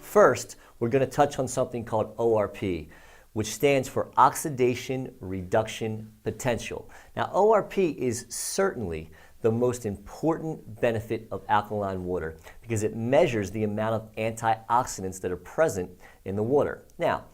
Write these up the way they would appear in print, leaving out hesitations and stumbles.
First, we're going to touch on something called ORP, which stands for Oxidation Reduction Potential. Now, ORP is certainly the most important benefit of alkaline water because it measures the amount of antioxidants that are present in the water. Now,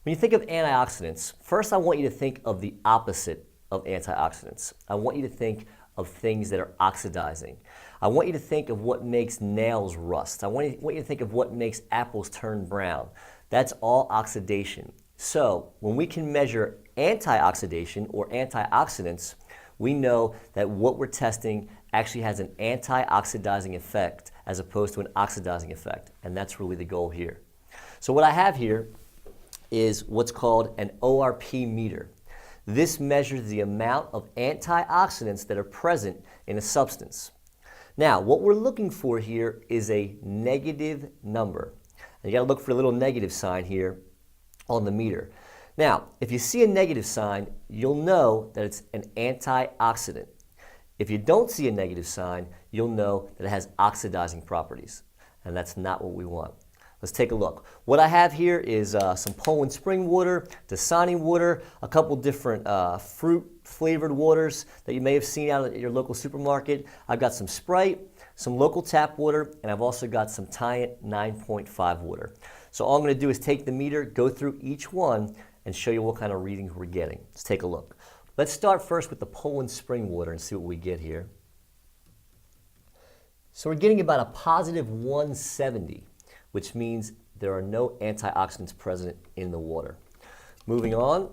when you think of antioxidants, first I want you to think of the opposite of antioxidants. I want you to think of things that are oxidizing. I want you to think of what makes nails rust. I want you to think of what makes apples turn brown. That's all oxidation. So when we can measure antioxidation or antioxidants, we know that what we're testing actually has an antioxidizing effect as opposed to an oxidizing effect, and that's really the goal here. So what I have here is what's called an ORP meter. This measures the amount of antioxidants that are present in a substance. Now, what we're looking for here is a negative number. And you got to look for a little negative sign here on the meter. Now, if you see a negative sign, you'll know that it's an antioxidant. If you don't see a negative sign, you'll know that it has oxidizing properties, and that's not what we want. Let's take a look. What I have here is some Poland spring water, Dasani water, a couple different fruit-flavored waters that you may have seen out at your local supermarket. I've got some Sprite, some local tap water, and I've also got some Tient 9.5 water. So all I'm going to do is take the meter, go through each one, and show you what kind of readings we're getting. Let's take a look. Let's start first with the Poland spring water and see what we get here. So we're getting about a positive 170. Which means there are no antioxidants present in the water. Moving on,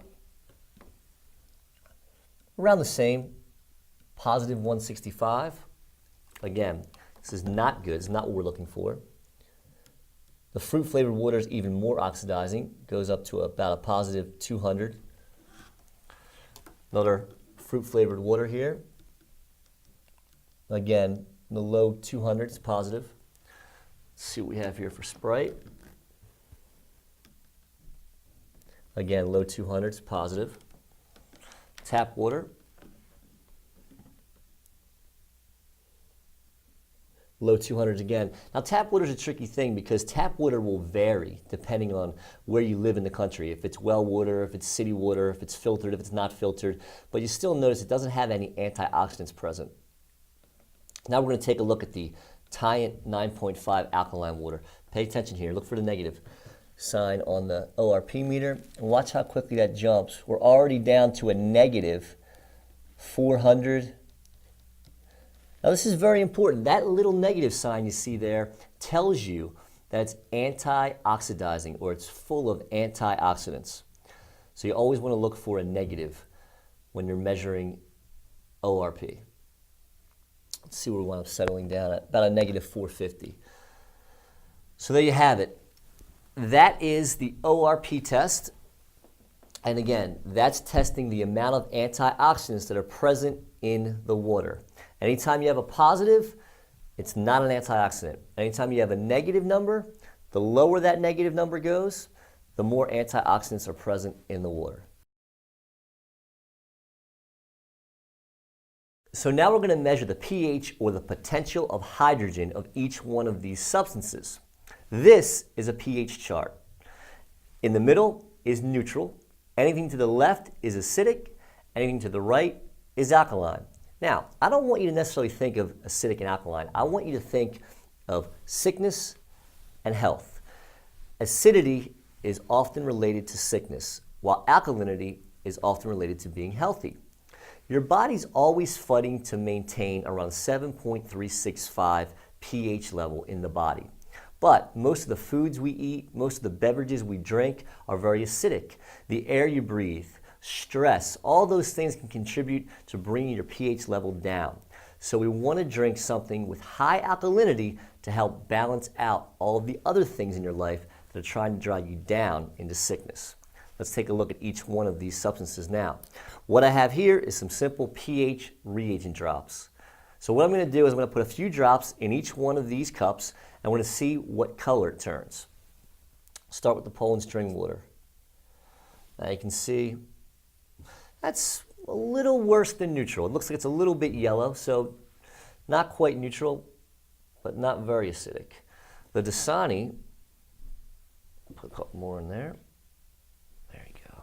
around the same, positive 165. Again, this is not good. It's not what we're looking for. The fruit-flavored water is even more oxidizing. Goes up to about a positive 200. Another fruit-flavored water here. Again, in the low 200s, positive. Let's see what we have here for Sprite. Again, low 200s, positive. Tap water. Low 200s again. Now, tap water is a tricky thing because tap water will vary depending on where you live in the country. If it's well water, if it's city water, if it's filtered, if it's not filtered. But you still notice it doesn't have any antioxidants present. Now we're going to take a look at the Tient 9.5 alkaline water. Pay attention here. Look for the negative sign on the ORP meter. And watch how quickly that jumps. We're already down to a negative 400. Now this is very important. That little negative sign you see there tells you that it's antioxidizing or it's full of antioxidants. So you always want to look for a negative when you're measuring ORP. Let's see where we wind up settling down at, about a negative 450. So there you have it. That is the ORP test. And again, that's testing the amount of antioxidants that are present in the water. Anytime you have a positive, it's not an antioxidant. Anytime you have a negative number, the lower that negative number goes, the more antioxidants are present in the water. So now we're going to measure the pH or the potential of hydrogen of each one of these substances. This is a pH chart. In the middle is neutral. Anything to the left is acidic. Anything to the right is alkaline. Now, I don't want you to necessarily think of acidic and alkaline. I want you to think of sickness and health. Acidity is often related to sickness, while alkalinity is often related to being healthy. Your body's always fighting to maintain around 7.365 pH level in the body. But most of the foods we eat, most of the beverages we drink are very acidic. The air you breathe, stress, all those things can contribute to bringing your pH level down. So we want to drink something with high alkalinity to help balance out all of the other things in your life that are trying to drive you down into sickness. Let's take a look at each one of these substances now. What I have here is some simple pH reagent drops. So what I'm going to do is I'm going to put a few drops in each one of these cups and we're going to see what color it turns. Start with the Poland spring water. Now you can see that's a little worse than neutral. It looks like it's a little bit yellow, so not quite neutral, but not very acidic. The Dasani Put a couple more in there. There you go.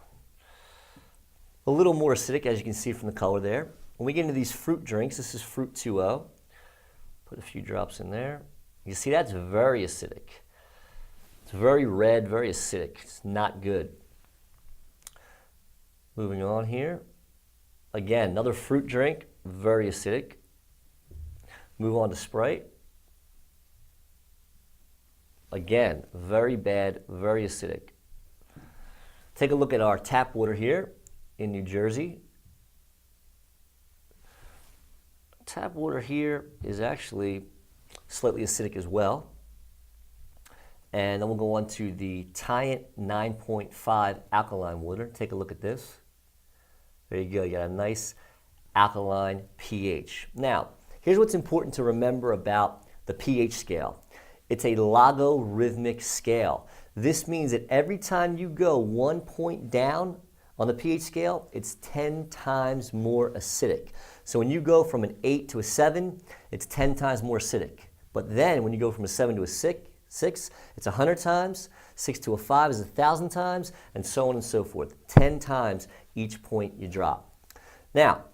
A little more acidic, as you can see from the color there. When we get into these fruit drinks, this is Fruit 2.0. Put a few drops in there. You see that's very acidic. It's very red, very acidic. It's not good. Moving on here. Again, another fruit drink, very acidic. Move on to Sprite. Again, very bad, very acidic. Take a look at our tap water here in New Jersey. Tap water here is actually slightly acidic as well. And then we'll go on to the Tyant 9.5 alkaline water. Take a look at this. There you go, you got a nice alkaline pH. Now, here's what's important to remember about the pH scale. It's a logarithmic scale. This means that every time you go 1 point down on the pH scale, it's 10 times more acidic. So when you go from an 8 to a 7, it's 10 times more acidic. But then when you go from a 7 to a 6, it's 100 times, 6 to a 5 is 1,000 times, and so on and so forth. 10 times each point you drop. Now,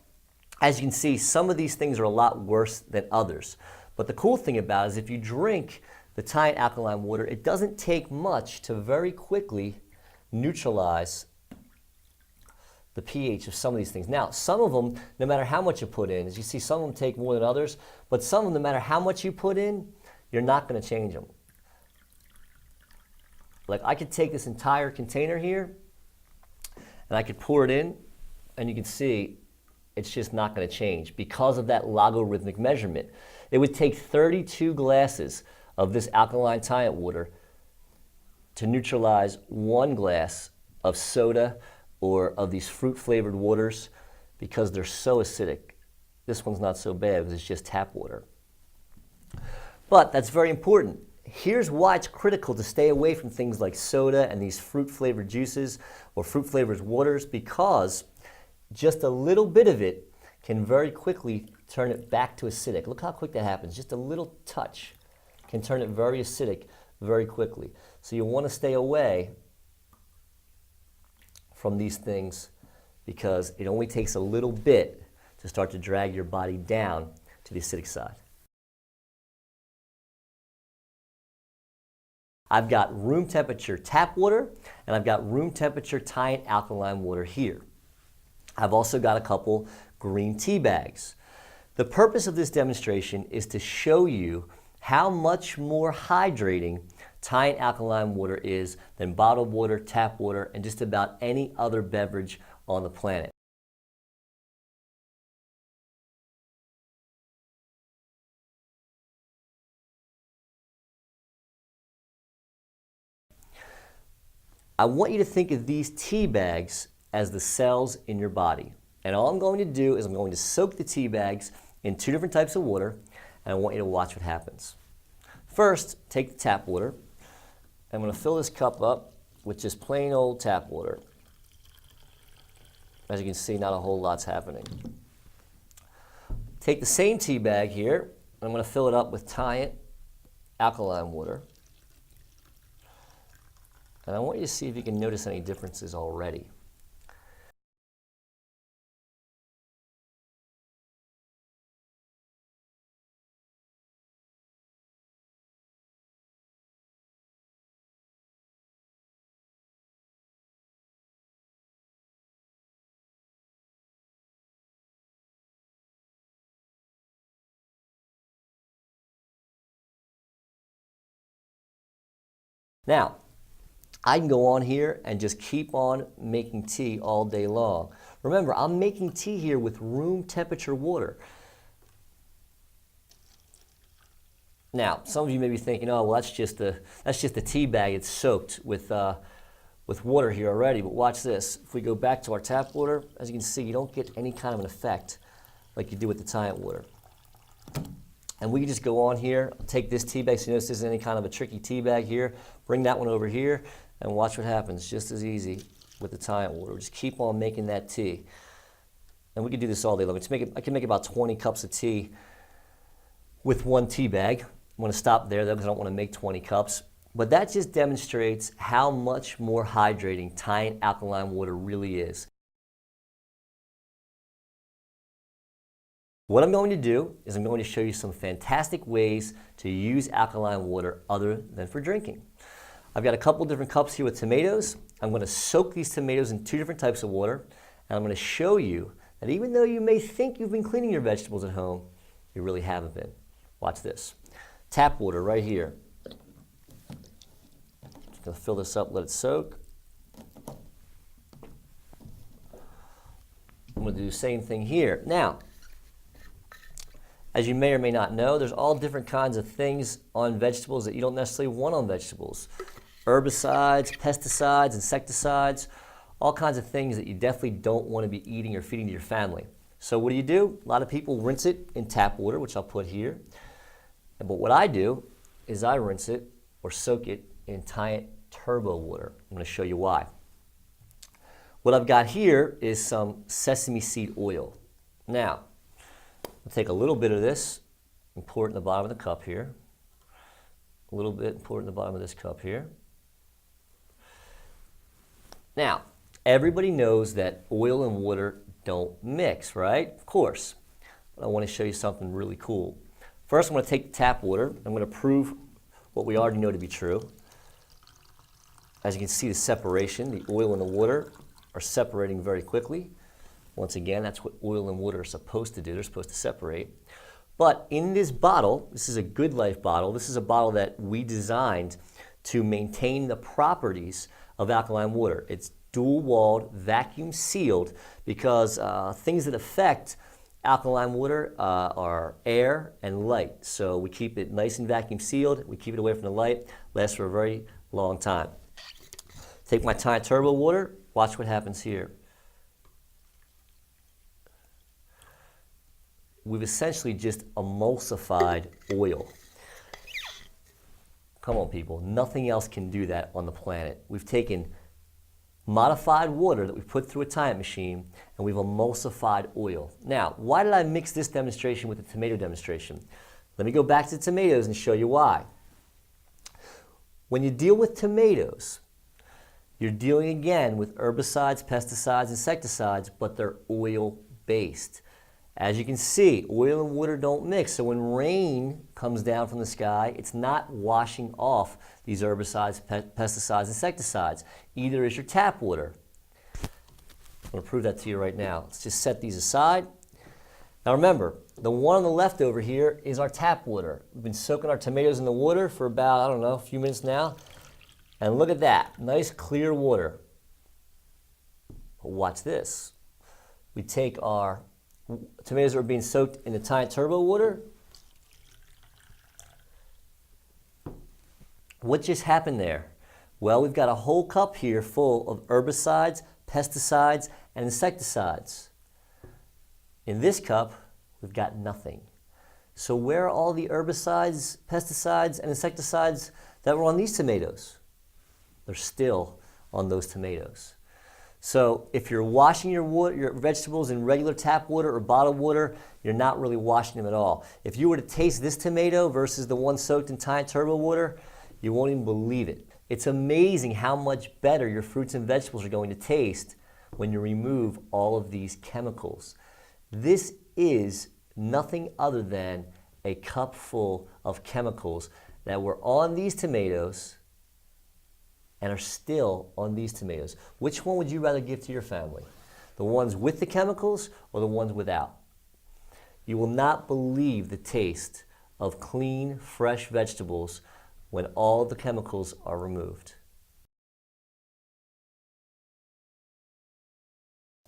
as you can see, some of these things are a lot worse than others. But the cool thing about it is if you drink the Tyant alkaline water, it doesn't take much to very quickly neutralize the pH of some of these things. Now, some of them, no matter how much you put in, as you see, some of them take more than others, but some of them, no matter how much you put in, you're not going to change them. Like I could take this entire container here, and I could pour it in, and you can see it's just not going to change because of that logarithmic measurement. It would take 32 glasses of this alkaline Tyant water to neutralize 1 glass of soda or of these fruit-flavored waters because they're so acidic. This one's not so bad because it's just tap water. But that's very important. Here's why it's critical to stay away from things like soda and these fruit-flavored juices or fruit-flavored waters, because just a little bit of it can very quickly turn it back to acidic. Look how quick that happens. Just a little touch can turn it very acidic very quickly. So you want to stay away from these things because it only takes a little bit to start to drag your body down to the acidic side. I've got room temperature tap water and I've got room temperature Tyant alkaline water here. I've also got a couple green tea bags. The purpose of this demonstration is to show you how much more hydrating Tyant alkaline water is than bottled water, tap water, and just about any other beverage on the planet. I want you to think of these tea bags as the cells in your body. And all I'm going to do is I'm going to soak the tea bags in 2 different types of water, and I want you to watch what happens. First, take the tap water. I'm going to fill this cup up with just plain old tap water. As you can see, not a whole lot's happening. Take the same tea bag here, and I'm going to fill it up with Tyant alkaline water. And I want you to see if you can notice any differences already. Now, I can go on here and just keep on making tea all day long. Remember, I'm making tea here with room temperature water. Now, some of you may be thinking, oh, well, that's just a tea bag. It's soaked with water here already. But watch this. If we go back to our tap water, as you can see, you don't get any kind of an effect like you do with the Tyant water. And we can just go on here, take this tea bag, so you notice this isn't any kind of a tricky tea bag here, bring that one over here, and watch what happens. Just as easy with the Tyant water. Just keep on making that tea. And we can do this all day long. I can make about 20 cups of tea with 1 tea bag. I'm going to stop there though because I don't want to make 20 cups. But that just demonstrates how much more hydrating Tide alkaline water really is. What I'm going to do is I'm going to show you some fantastic ways to use alkaline water other than for drinking. I've got a couple different cups here with tomatoes. I'm going to soak these tomatoes in 2 different types of water, and I'm going to show you that even though you may think you've been cleaning your vegetables at home, you really haven't been. Watch this. Tap water right here. Just going to fill this up, let it soak. I'm going to do the same thing here. Now, as you may or may not know, there's all different kinds of things on vegetables that you don't necessarily want on vegetables. Herbicides, pesticides, insecticides, all kinds of things that you definitely don't want to be eating or feeding to your family. So what do? A lot of people rinse it in tap water, which I'll put here. But what I do is I rinse it or soak it in Tide Turbo water. I'm going to show you why. What I've got here is some sesame seed oil. Now, I'll take a little bit of this and pour it in the bottom of the cup here. A little bit and pour it in the bottom of this cup here. Now, everybody knows that oil and water don't mix, right? Of course. But I want to show you something really cool. First, I'm going to take the tap water. I'm going to prove what we already know to be true. As you can see, the separation, the oil and the water are separating very quickly. Once again, that's what oil and water are supposed to do. They're supposed to separate. But in this bottle, this is a Good Life bottle. This is a bottle that we designed to maintain the properties of alkaline water. It's dual-walled, vacuum sealed, because things that affect alkaline water are air and light. So we keep it nice and vacuum sealed. We keep it away from the light. Lasts for a very long time. Take my Tide Turbo water. Watch what happens here. We've essentially just emulsified oil. Come on, people. Nothing else can do that on the planet. We've taken modified water that we've put through a time machine, and we've emulsified oil. Now, why did I mix this demonstration with the tomato demonstration? Let me go back to the tomatoes and show you why. When you deal with tomatoes, you're dealing again with herbicides, pesticides, insecticides, but they're oil-based. As you can see, oil and water don't mix, so when rain comes down from the sky, it's not washing off these herbicides, pesticides, insecticides. Either is your tap water. I'm going to prove that to you right now. Let's just set these aside. Now remember, the one on the left over here is our tap water. We've been soaking our tomatoes in the water for about, I don't know, a few minutes now. And look at that, nice clear water. But watch this. We take our tomatoes that are being soaked in the Tide Turbo water. What just happened there? Well, we've got a whole cup here full of herbicides, pesticides, and insecticides. In this cup, we've got nothing. So where are all the herbicides, pesticides, and insecticides that were on these tomatoes? They're still on those tomatoes. So if you're washing your vegetables in regular tap water or bottled water, you're not really washing them at all. If you were to taste this tomato versus the one soaked in Tide Turbo water, you won't even believe it. It's amazing how much better your fruits and vegetables are going to taste when you remove all of these chemicals. This is nothing other than a cup full of chemicals that were on these tomatoes and are still on these tomatoes. Which one would you rather give to your family? The ones with the chemicals or the ones without? You will not believe the taste of clean, fresh vegetables when all the chemicals are removed.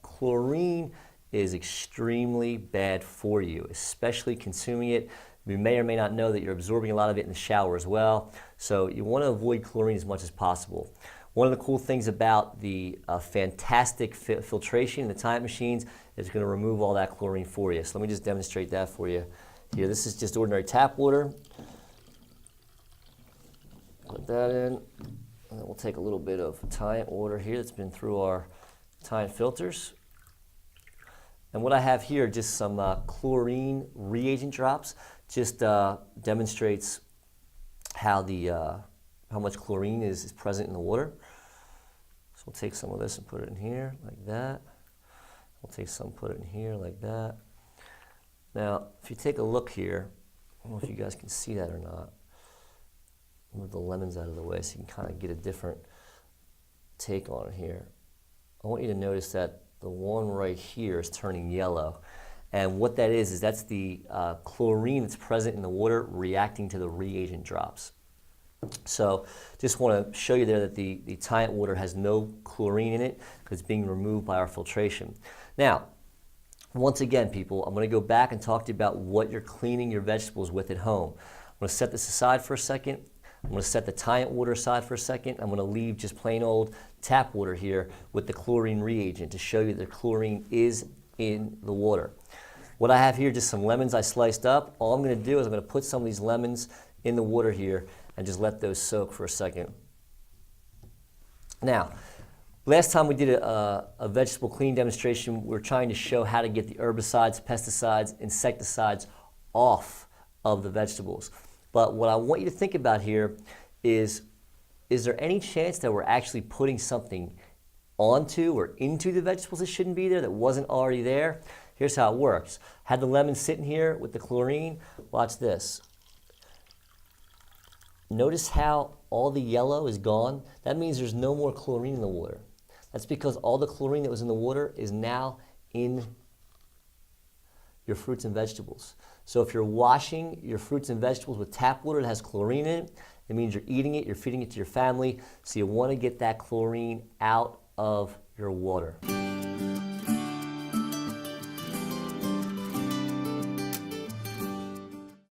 Chlorine is extremely bad for you, especially consuming it. You may or may not know that you're absorbing a lot of it in the shower as well. So you want to avoid chlorine as much as possible. One of the cool things about the fantastic filtration in the Tide machines is going to remove all that chlorine for you. So let me just demonstrate that for you here. This is just ordinary tap water. Put that in. And then we'll take a little bit of Tide water here that's been through our Tide filters. And what I have here, just some chlorine reagent drops, just demonstrates how the how much chlorine is present in the water. So we'll take some of this and put it in here like that. We'll take some, put it in here like that. Now, if you take a look here, I don't know if you guys can see that or not. Move the lemons out of the way so you can kind of get a different take on it here. I want you to notice that the one right here is turning yellow. And what that is that's the chlorine that's present in the water reacting to the reagent drops. So just want to show you there that the Tient water has no chlorine in it because it's being removed by our filtration. Now, once again, people, I'm going to go back and talk to you about what you're cleaning your vegetables with at home. I'm going to set this aside for a second. I'm going to set the Tient water aside for a second. I'm going to leave just plain old tap water here with the chlorine reagent to show you that chlorine is in the water. What I have here, just some lemons I sliced up. All I'm going to do is I'm going to put some of these lemons in the water here and just let those soak for a second. Now, last time we did a vegetable cleaning demonstration, we were trying to show how to get the herbicides, pesticides, insecticides off of the vegetables. But what I want you to think about here is there any chance that we're actually putting something onto or into the vegetables that shouldn't be there, that wasn't already there? Here's how it works. Had the lemon sitting here with the chlorine. Watch this. Notice how all the yellow is gone? That means there's no more chlorine in the water. That's because all the chlorine that was in the water is now in your fruits and vegetables. So if you're washing your fruits and vegetables with tap water that has chlorine in it, it means you're eating it, you're feeding it to your family, so you want to get that chlorine out of your water.